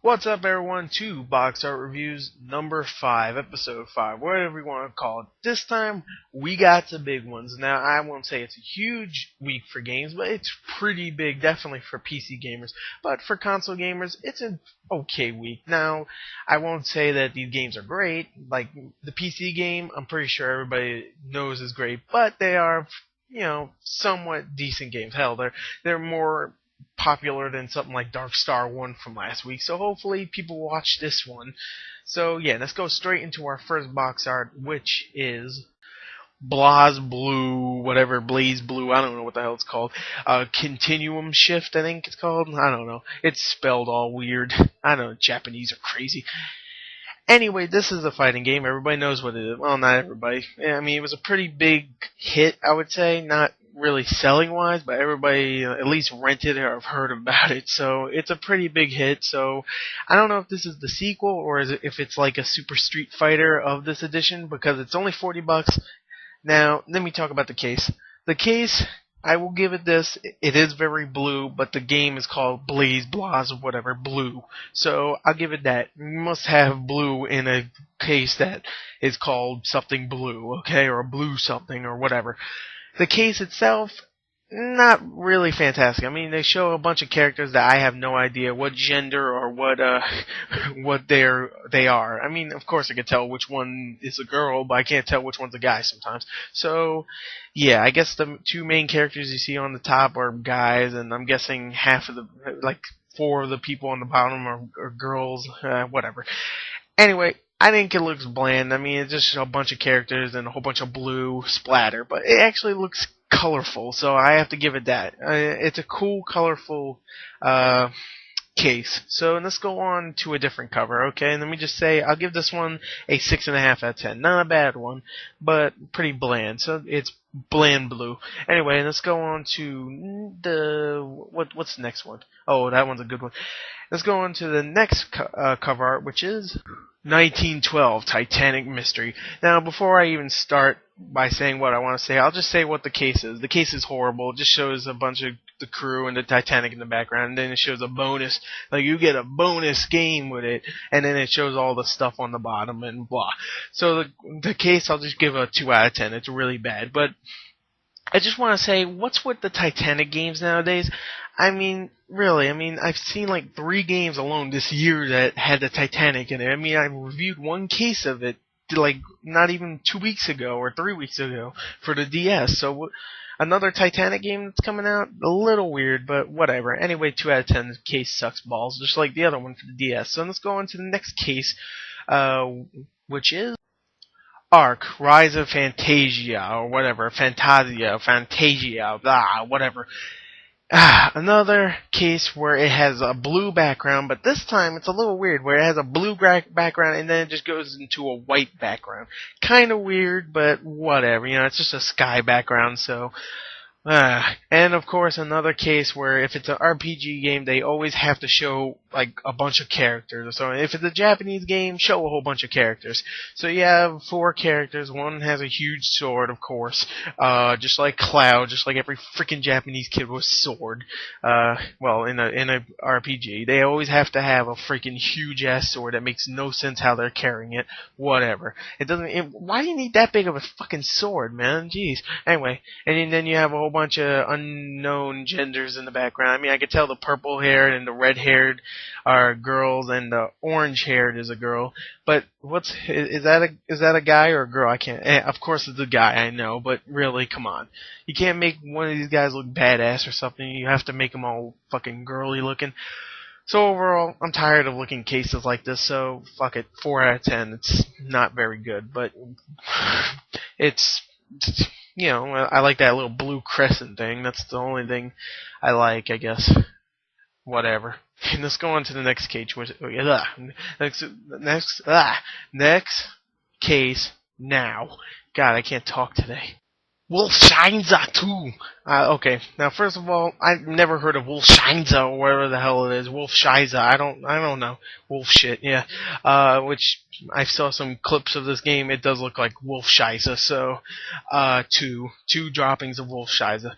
What's up, everyone? To Box Art Reviews number 5, episode 5, whatever you want to call it. This time, we got the big ones. Now, I won't say it's a huge week for games, but it's pretty big, definitely for PC gamers. But for console gamers, it's an okay week. Now, I won't say that these games are great. Like, the PC game, I'm pretty sure everybody knows is great, but they are, somewhat decent games. Hell, they're more popular than something like Dark Star 1 from last week, so hopefully people watch this one. So yeah, let's go straight into our first box art, which is Blaze Blue, I don't know what the hell it's called. Continuum Shift, I think it's called. I don't know. It's spelled all weird. I don't know, Japanese are crazy. Anyway, this is a fighting game. Everybody knows what it is. Well, not everybody. I mean, it was a pretty big hit, I would say. Not really selling-wise, but everybody at least rented it or have heard about it. So it's a pretty big hit. So I don't know if this is the sequel or if it's like a Super Street Fighter of this edition, because it's only $40. Now, let me talk about the case. The case, I will give it this. It is very blue, but the game is called Blaze or whatever, Blue. So I'll give it that. You must have blue in a case that is called something blue, okay, or blue something or whatever. The case itself, not really fantastic. I mean, they show a bunch of characters that I have no idea what gender or what they are. I mean, of course I can tell which one is a girl, but I can't tell which one's a guy sometimes. So, yeah, I guess the two main characters you see on the top are guys, and I'm guessing four of the people on the bottom are girls, whatever. Anyway, I think it looks bland. I mean, it's just a bunch of characters and a whole bunch of blue splatter, but it actually looks colorful, so I have to give it that. It's a cool, colorful case. So let's go on to a different cover, okay? And let me just say, I'll give this one a 6.5 out of 10. Not a bad one, but pretty bland. So it's bland blue. Anyway, let's go on to what's the next one? Oh, that one's a good one. Let's go on to the next cover art, which is 1912 Titanic Mystery. Now, before I even start by saying what I want to say, I'll just say what the case is. The case is horrible. It just shows a bunch of the crew and the Titanic in the background, and then it shows a bonus. Like, you get a bonus game with it, and then it shows all the stuff on the bottom and blah. So the case, I'll just give a 2 out of 10. It's really bad. But I just want to say, what's with the Titanic games nowadays? I mean, really, I've seen like 3 games alone this year that had the Titanic in it. I mean, I reviewed one case of it, like, not even 2 weeks ago or 3 weeks ago for the DS. So, another Titanic game that's coming out? A little weird, but whatever. Anyway, 2 out of 10, the case sucks balls, just like the other one for the DS. So let's go on to the next case, which is Ark, Rise of Fantasia, or whatever. Fantasia, blah, whatever. Another case where it has a blue background, but this time it's a little weird, where it has a blue background and then it just goes into a white background. Kind of weird, but whatever. It's just a sky background, so. And of course, another case where if it's an RPG game, they always have to show like a bunch of characters. So if it's a Japanese game, show a whole bunch of characters. So you have 4 characters. One has a huge sword, of course, just like Cloud, just like every freaking Japanese kid with sword. Well, in a RPG, they always have to have a freaking huge ass sword that makes no sense how they're carrying it. Whatever. Why do you need that big of a fucking sword, man? Jeez. Anyway, and then you have a whole bunch of unknown genders in the background. I mean, I could tell the purple-haired and the red-haired are girls, and the orange-haired is a girl. But is that a guy or a girl? I can't. Of course, it's a guy. I know, but really, come on. You can't make one of these guys look badass or something. You have to make them all fucking girly-looking. So overall, I'm tired of looking cases like this. So fuck it, 4 out of 10. It's not very good, but it's. I like that little blue crescent thing. That's the only thing I like, I guess. Whatever. And let's go on to the next case. Next case now. God, I can't talk today. Wolfscheinzer 2. Okay, now first of all, I've never heard of Wolfscheinzer or whatever the hell it is. Wolfscheiser, I don't know. Wolf shit, yeah. Which I saw some clips of this game. It does look like Wolfscheiser. So, two droppings of Wolfscheiser.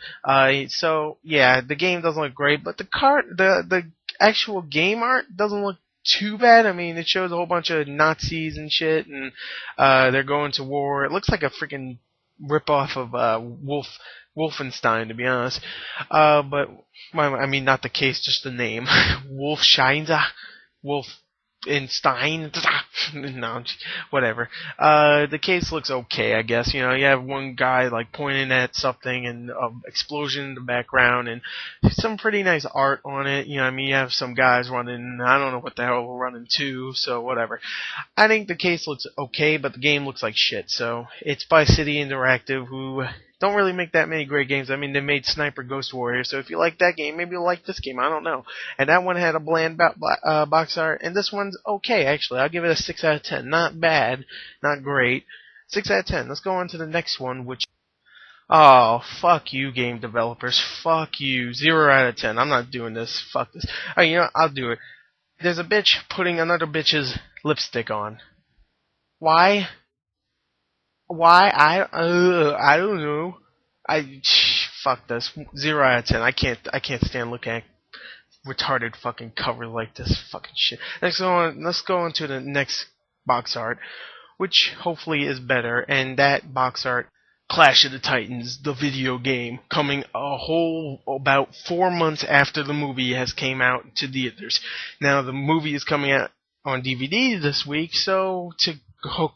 So yeah, the game doesn't look great, but the actual game art doesn't look too bad. I mean, it shows a whole bunch of Nazis and shit, and they're going to war. It looks like a freaking ripoff of Wolfenstein, to be honest. But well, I mean, not the case, just the name. Wolfscheinza, Wolfenstein. No, whatever. The case looks okay, I guess. You know, you have one guy like pointing at something and explosion in the background and some pretty nice art on it. You know, I mean, you have some guys running. I don't know what the hell we're running to, so whatever. I think the case looks okay, but the game looks like shit. So it's by City Interactive, who don't really make that many great games. I mean, they made Sniper Ghost Warrior, so if you like that game, maybe you'll like this game. I don't know. And that one had a bland box art, and this one's okay, actually. I'll give it a 6 out of 10. Not bad, not great. 6 out of 10. Let's go on to the next one, which... Oh, fuck you, game developers. Fuck you. 0 out of 10. I'm not doing this. Fuck this. Oh, you know what? I'll do it. There's a bitch putting another bitch's lipstick on. Why? Why? I don't know. Fuck this. 0 out of 10. I can't stand looking at retarded fucking cover like this fucking shit. Let's go on to the next box art, which hopefully is better, and that box art, Clash of the Titans, the video game, coming about 4 months after the movie has came out to theaters. Now the movie is coming out on DVD this week, so to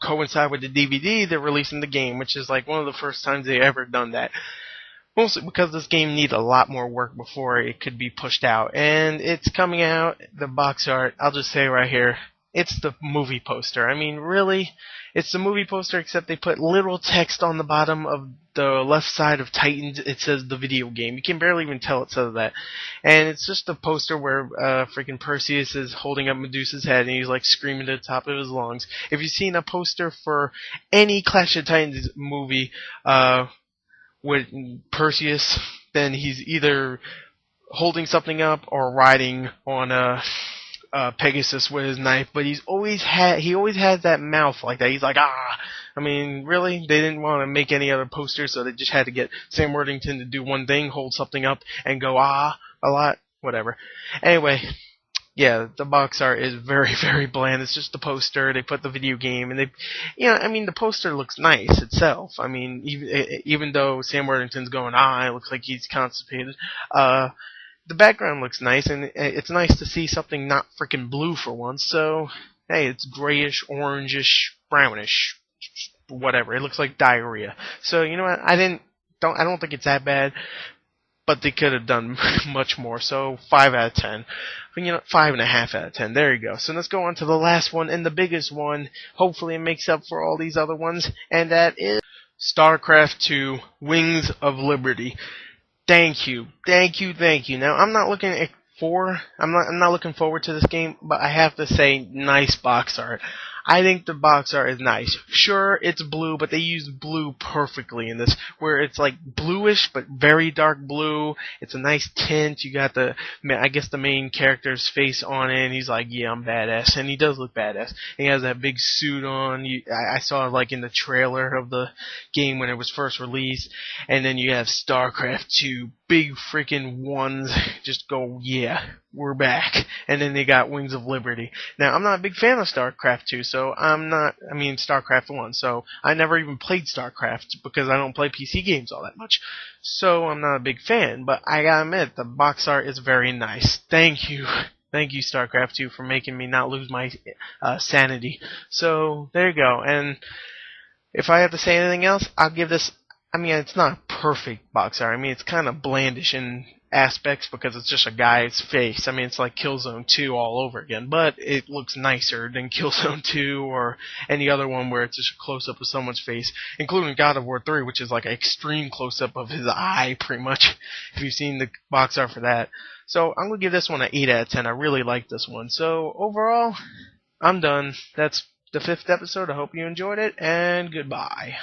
coincide with the DVD, they're releasing the game, which is like one of the first times they've ever done that. Mostly because this game needs a lot more work before it could be pushed out. And it's coming out, the box art, I'll just say right here, it's the movie poster. I mean, really? It's the movie poster, except they put little text on the bottom of the left side of Titans. It says the video game. You can barely even tell it says that. And it's just a poster where freaking Perseus is holding up Medusa's head and he's like screaming at the top of his lungs. If you've seen a poster for any Clash of Titans movie with Perseus, then he's either holding something up or riding on a Pegasus with his knife, but he always has that mouth like that. He's like, ah. I mean, really? They didn't want to make any other posters, so they just had to get Sam Worthington to do one thing, hold something up, and go ah a lot. Whatever. Anyway, yeah, the box art is very, very bland. It's just the poster. They put the video game, and I mean, the poster looks nice itself. I mean, even though Sam Worthington's going ah, it looks like he's constipated. The background looks nice, and it's nice to see something not freaking blue for once. So, hey, it's grayish, orangish, brownish, whatever. It looks like diarrhea. So, you know what? I don't think it's that bad, but they could have done much more. So, 5 out of 10. You know, 5.5 out of 10. There you go. So let's go on to the last one and the biggest one. Hopefully, it makes up for all these other ones, and that is StarCraft 2: Wings of Liberty. Thank you. Now, I'm not looking forward to this game, but I have to say, nice box art. I think the box art is nice. Sure, it's blue, but they use blue perfectly in this, where it's like bluish, but very dark blue. It's a nice tint. You got I guess the main character's face on it, and he's like, yeah, I'm badass. And he does look badass. And he has that big suit on. I saw it like in the trailer of the game when it was first released. And then you have StarCraft 2, big freaking ones, just go, yeah, we're back. And then they got Wings of Liberty. Now, I'm not a big fan of StarCraft 2, so StarCraft 1, so I never even played StarCraft because I don't play PC games all that much. So I'm not a big fan, but I gotta admit, the box art is very nice. Thank you. Thank you, StarCraft 2, for making me not lose my sanity. So, there you go. And if I have to say anything else, I'll give this... I mean, it's not a perfect box art. I mean, it's kind of blandish in aspects because it's just a guy's face. I mean, it's like Killzone 2 all over again, but it looks nicer than Killzone 2 or any other one where it's just a close-up of someone's face, including God of War 3, which is like an extreme close-up of his eye, pretty much, if you've seen the box art for that. So I'm going to give this one an 8 out of 10. I really like this one. So overall, I'm done. That's the 5th episode. I hope you enjoyed it, and goodbye.